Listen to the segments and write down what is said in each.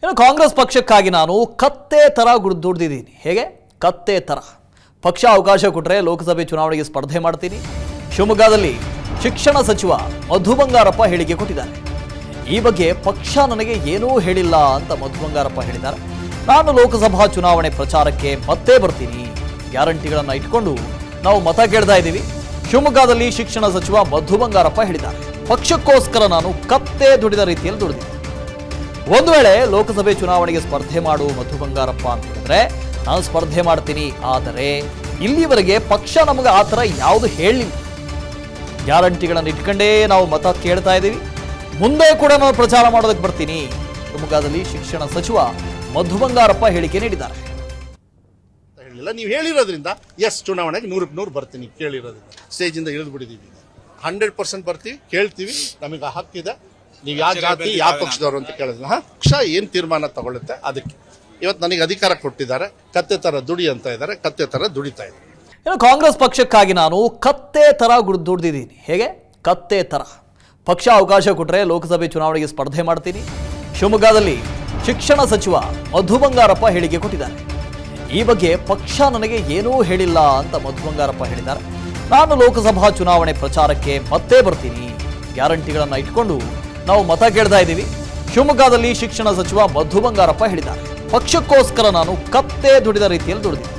ಇನ್ನು ಕಾಂಗ್ರೆಸ್ ಪಕ್ಷಕ್ಕಾಗಿ ನಾನು ಕತ್ತೆ ತರ ದುಡಿದಿದ್ದೀನಿ. ಹೇಗೆ? ಕತ್ತೆ ತರ. ಪಕ್ಷ ಅವಕಾಶ ಕೊಟ್ಟರೆ ಲೋಕಸಭೆ ಚುನಾವಣೆಗೆ ಸ್ಪರ್ಧೆ ಮಾಡ್ತೀನಿ. ಶಿವಮೊಗ್ಗದಲ್ಲಿ ಶಿಕ್ಷಣ ಸಚಿವ ಮಧು ಬಂಗಾರಪ್ಪ ಹೇಳಿಕೆ ಕೊಟ್ಟಿದ್ದಾರೆ. ಈ ಬಗ್ಗೆ ಪಕ್ಷ ನನಗೆ ಏನೂ ಹೇಳಿಲ್ಲ ಅಂತ ಮಧು ಬಂಗಾರಪ್ಪ ಹೇಳಿದ್ದಾರೆ. ನಾನು ಲೋಕಸಭಾ ಚುನಾವಣೆ ಪ್ರಚಾರಕ್ಕೆ ಮತ್ತೆ ಬರ್ತೀನಿ. ಗ್ಯಾರಂಟಿಗಳನ್ನು ಇಟ್ಕೊಂಡು ನಾವು ಮತ ಕೇಳ್ತಾ ಇದ್ದೀವಿ. ಶಿವಮೊಗ್ಗದಲ್ಲಿ ಶಿಕ್ಷಣ ಸಚಿವ ಮಧು ಬಂಗಾರಪ್ಪ ಹೇಳಿದ್ದಾರೆ. ಪಕ್ಷಕ್ಕೋಸ್ಕರ ನಾನು ಕತ್ತೆ ದುಡಿದ ರೀತಿಯಲ್ಲಿ ದುಡಿದಿದ್ದೆ. ಒಂದು ವೇಳೆ ಲೋಕಸಭೆ ಚುನಾವಣೆಗೆ ಸ್ಪರ್ಧೆ ಮಾಡು ಮಧು ಬಂಗಾರಪ್ಪ ಅಂತ ಹೇಳಿದ್ರೆ ನಾನು ಸ್ಪರ್ಧೆ ಮಾಡ್ತೀನಿ. ಆದರೆ ಇಲ್ಲಿವರೆಗೆ ಪಕ್ಷ ನಮಗೆ ಆ ಥರ ಯಾವುದು ಹೇಳಿಲ್ಲ. ಗ್ಯಾರಂಟಿಗಳನ್ನು ಇಟ್ಕೊಂಡೇ ನಾವು ಮತ ಕೇಳ್ತಾ ಇದ್ದೀವಿ. ಮುಂದೆ ಕೂಡ ನಾನು ಪ್ರಚಾರ ಮಾಡೋದಕ್ಕೆ ಬರ್ತೀನಿ. ಶಿವಮೊಗ್ಗದಲ್ಲಿ ಶಿಕ್ಷಣ ಸಚಿವ ಮಧು ಬಂಗಾರಪ್ಪ ಹೇಳಿಕೆ ನೀಡಿದ್ದಾರೆ. ನೀವು ಹೇಳಿರೋದ್ರಿಂದ ಎಸ್ ಚುನಾವಣೆಗೆ 100% ಬರ್ತೀನಿ. ಕೇಳಿರೋದ್ರಿಂದ ಸ್ಟೇಜಿಂದ ಇಳಿದು ಬಿಟ್ಟಿದ್ದೀವಿ. 100% ಬರ್ತೀವಿ, ಕೇಳ್ತೀವಿ. ನಮಗೆ ಹಕ್ಕಿದೆ. ನೀವು ಯಾವ ಜಾತಿ ಯಾವ ಪಕ್ಷದವರು ಅಂತ ಕೇಳಿದ್ರೆ ಪಕ್ಷ ಏನ್ ತೀರ್ಮಾನ ತಗೊಳುತ್ತೆ ಅದಕ್ಕೆ. ಇವತ್ತು ನನಗೆ ಅಧಿಕಾರ ಕೊಟ್ಟಿದ್ದಾರೆ. ಕತ್ತೆ ತರ ದುಡಿ ಅಂತ ಇದ್ದಾರೆ. ಕತ್ತೆ ತರ ದುಡಿತಾ ಇದ್ದಾರೆ. ಇನ್ನು ಕಾಂಗ್ರೆಸ್ ಪಕ್ಷಕ್ಕಾಗಿ ನಾನು ಕತ್ತೆ ತರ ದುಡಿದಿದ್ದೀನಿ. ಹೇಗೆ? ಕತ್ತೆ ತರ. ಪಕ್ಷ ಅವಕಾಶ ಕೊಟ್ಟರೆ ಲೋಕಸಭೆ ಚುನಾವಣೆಗೆ ಸ್ಪರ್ಧೆ ಮಾಡ್ತೀನಿ. ಶಿವಮೊಗ್ಗದಲ್ಲಿ ಶಿಕ್ಷಣ ಸಚಿವ ಮಧು ಬಂಗಾರಪ್ಪ ಹೇಳಿಕೆ ಕೊಟ್ಟಿದ್ದಾರೆ. ಈ ಬಗ್ಗೆ ಪಕ್ಷ ನನಗೆ ಏನೂ ಹೇಳಿಲ್ಲ ಅಂತ ಮಧು ಬಂಗಾರಪ್ಪ ಹೇಳಿದ್ದಾರೆ. ನಾನು ಲೋಕಸಭಾ ಚುನಾವಣೆ ಪ್ರಚಾರಕ್ಕೆ ಮತ್ತೆ ಬರ್ತೀನಿ. ಗ್ಯಾರಂಟಿಗಳನ್ನು ಇಟ್ಕೊಂಡು ನಾವು ಮತ ಕೇಳ್ತಾ ಇದ್ದೀವಿ. ಶಿವಮೊಗ್ಗದಲ್ಲಿ ಶಿಕ್ಷಣ ಸಚಿವ ಮಧು ಬಂಗಾರಪ್ಪ ಹೇಳಿದ್ದಾರೆ. ಪಕ್ಷಕ್ಕೋಸ್ಕರ ನಾನು ಕತ್ತೆ ದುಡಿದ ರೀತಿಯಲ್ಲಿ ದುಡಿದಿದ್ದೆ.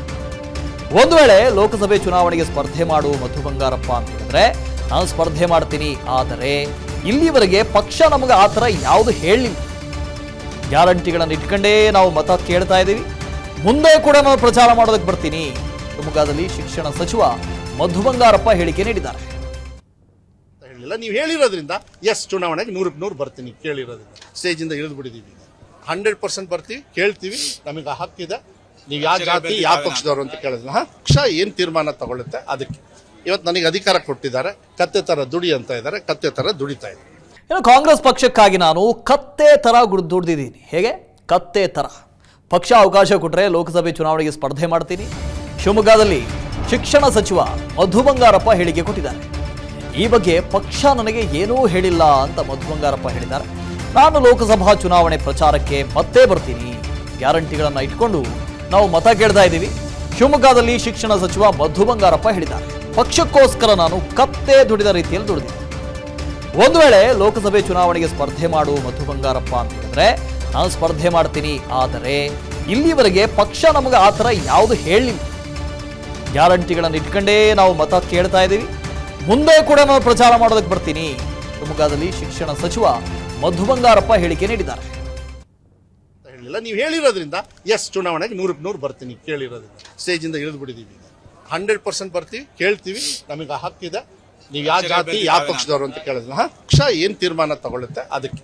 ಒಂದು ವೇಳೆ ಲೋಕಸಭೆ ಚುನಾವಣೆಗೆ ಸ್ಪರ್ಧೆ ಮಾಡು ಮಧು ಬಂಗಾರಪ್ಪ ಅಂತ ಹೇಳಿದ್ರೆ ನಾನು ಸ್ಪರ್ಧೆ ಮಾಡ್ತೀನಿ. ಆದರೆ ಇಲ್ಲಿವರೆಗೆ ಪಕ್ಷ ನಮಗೆ ಆ ಥರ ಯಾವುದು ಹೇಳಿಲ್ಲ. ಗ್ಯಾರಂಟಿಗಳನ್ನು ಇಟ್ಕೊಂಡೇ ನಾವು ಮತ ಕೇಳ್ತಾ ಇದ್ದೀವಿ. ಮುಂದೆ ಕೂಡ ನಾನು ಪ್ರಚಾರ ಮಾಡೋದಕ್ಕೆ ಬರ್ತೀನಿ. ಶಿವಮೊಗ್ಗದಲ್ಲಿ ಶಿಕ್ಷಣ ಸಚಿವ ಮಧು ಬಂಗಾರಪ್ಪ ಹೇಳಿಕೆ ನೀಡಿದ್ದಾರೆ. ನೀವು ಹೇಳಿರೋದ್ರಿಂದ ಎಸ್ ಚುನಾವಣೆಗೆ 100% ಬರ್ತೀನಿ. ಕೇಳಿರೋದ್ರಿಂದ ಸ್ಟೇಜಿಂದ ಇಳಿದು ಬಿಟ್ಟಿದ್ದೀವಿ. 100% ಬರ್ತೀವಿ, ಕೇಳ್ತೀವಿ. ನಮಗೆ ಹಕ್ಕಿದೆ. ನೀವು ಯಾವ ಜಾತಿ ಯಾವ ಪಕ್ಷದವರು ಅಂತ ಕೇಳಿದ್ರೆ ಪಕ್ಷ ಏನ್ ತೀರ್ಮಾನ ತಗೊಳುತ್ತೆ ಅದಕ್ಕೆ. ಇವತ್ತು ನನಗೆ ಅಧಿಕಾರ ಕೊಟ್ಟಿದ್ದಾರೆ. ಕತ್ತೆ ತರ ದುಡಿ ಅಂತ ಇದ್ದಾರೆ. ಕತ್ತೆ ತರ ದುಡಿತಾ ಇದ್ದಾರೆ. ಇನ್ನು ಕಾಂಗ್ರೆಸ್ ಪಕ್ಷಕ್ಕಾಗಿ ನಾನು ಕತ್ತೆ ತರ ದುಡಿದಿದ್ದೀನಿ. ಹೇಗೆ? ಕತ್ತೆ ತರ. ಪಕ್ಷ ಅವಕಾಶ ಕೊಟ್ಟರೆ ಲೋಕಸಭೆ ಚುನಾವಣೆಗೆ ಸ್ಪರ್ಧೆ ಮಾಡ್ತೀನಿ. ಶಿವಮೊಗ್ಗದಲ್ಲಿ ಶಿಕ್ಷಣ ಸಚಿವ ಮಧು ಬಂಗಾರಪ್ಪ ಹೇಳಿಕೆ ಕೊಟ್ಟಿದ್ದಾರೆ. ಈ ಬಗ್ಗೆ ಪಕ್ಷ ನನಗೆ ಏನೂ ಹೇಳಿಲ್ಲ ಅಂತ ಮಧು ಬಂಗಾರಪ್ಪ ಹೇಳಿದ್ದಾರೆ. ನಾನು ಲೋಕಸಭಾ ಚುನಾವಣೆ ಪ್ರಚಾರಕ್ಕೆ ಮತ್ತೆ ಬರ್ತೀನಿ. ಗ್ಯಾರಂಟಿಗಳನ್ನು ಇಟ್ಕೊಂಡು ನಾವು ಮತ ಕೇಳ್ತಾ ಇದ್ದೀವಿ. ಶಿವಮೊಗ್ಗದಲ್ಲಿ ಶಿಕ್ಷಣ ಸಚಿವ ಮಧು ಬಂಗಾರಪ್ಪ ಹೇಳಿದ್ದಾರೆ. ಪಕ್ಷಕ್ಕೋಸ್ಕರ ನಾನು ಕತ್ತೆ ದುಡಿದ ರೀತಿಯಲ್ಲಿ ದುಡಿದಿದ್ದೆ. ಒಂದು ವೇಳೆ ಲೋಕಸಭೆ ಚುನಾವಣೆಗೆ ಸ್ಪರ್ಧೆ ಮಾಡು ಮಧು ಬಂಗಾರಪ್ಪ ಅಂತ ಹೇಳಿದ್ರೆ ನಾನು ಸ್ಪರ್ಧೆ ಮಾಡ್ತೀನಿ. ಆದರೆ ಇಲ್ಲಿವರೆಗೆ ಪಕ್ಷ ನಮಗೆ ಆ ಥರ ಯಾವುದು ಹೇಳಿಲ್ಲ. ಗ್ಯಾರಂಟಿಗಳನ್ನು ಇಟ್ಕೊಂಡೇ ನಾವು ಮತ ಕೇಳ್ತಾ ಇದ್ದೀವಿ. ಮುಂದೆ ಕೂಡ ನಾನು ಪ್ರಚಾರ ಮಾಡೋದಕ್ಕೆ ಬರ್ತೀನಿ. ಶಿವಮೊಗ್ಗದಲ್ಲಿ ಶಿಕ್ಷಣ ಸಚಿವ ಮಧು ಬಂಗಾರಪ್ಪ ಹೇಳಿಕೆ ನೀಡಿದ್ದಾರೆ. ನೀವು ಹೇಳಿರೋದ್ರಿಂದ ಎಸ್ ಚುನಾವಣೆಗೆ 100% ಬರ್ತೀನಿ. ಕೇಳಿರೋದ್ರಿಂದ ಸ್ಟೇಜಿಂದ ಇಳಿದು ಬಿಟ್ಟಿದ್ದೀವಿ. 100% ಬರ್ತೀವಿ, ಕೇಳ್ತೀವಿ. ನಮಗೆ ಹಕ್ಕಿದೆ. ನೀವು ಯಾವ ಜಾತಿ ಯಾವ ಪಕ್ಷದವರು ಅಂತ ಕೇಳಿದ್ರೆ ಪಕ್ಷ ಏನ್ ತೀರ್ಮಾನ ತಗೊಳುತ್ತೆ ಅದಕ್ಕೆ.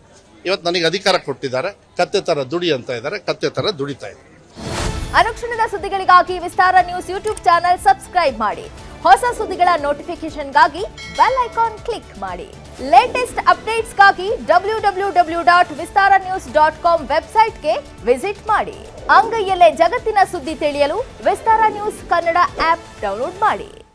ಇವತ್ತು ನನಗೆ ಅಧಿಕಾರ ಕೊಟ್ಟಿದ್ದಾರೆ. ಕತ್ತೆ ತರ ದುಡಿ ಅಂತ ಇದ್ದಾರೆ. ಕತ್ತೆ ತರ ದುಡಿತಾ ಇದ್ದಾರೆ. ಅನುಕ್ಷಣದ ಸುದ್ದಿಗಳಿಗಾಗಿ ವಿಸ್ತಾರ ನ್ಯೂಸ್ ಯೂಟ್ಯೂಬ್ ಚಾನೆಲ್ ಸಬ್ಸ್ಕ್ರೈಬ್ ಮಾಡಿ. ಹೊಸ ಸುದ್ದಿಗಳ ನೋಟಿಫಿಕೇಶನ್ಗಾಗಿ ಬೆಲ್ ಐಕಾನ್ ಕ್ಲಿಕ್ ಮಾಡಿ. ಲೇಟೆಸ್ಟ್ ಅಪ್ಡೇಟ್ಸ್ಗಾಗಿ www.vistaranews.com ವೆಬ್ಸೈಟ್ಗೆ ವಿಸಿಟ್ ಮಾಡಿ. ಅಂಗೈಯಲ್ಲೇ ಜಗತ್ತಿನ ಸುದ್ದಿ ತಿಳಿಯಲು ವಿಸ್ತಾರ ನ್ಯೂಸ್ ಕನ್ನಡ ಆಪ್ ಡೌನ್ಲೋಡ್ ಮಾಡಿ.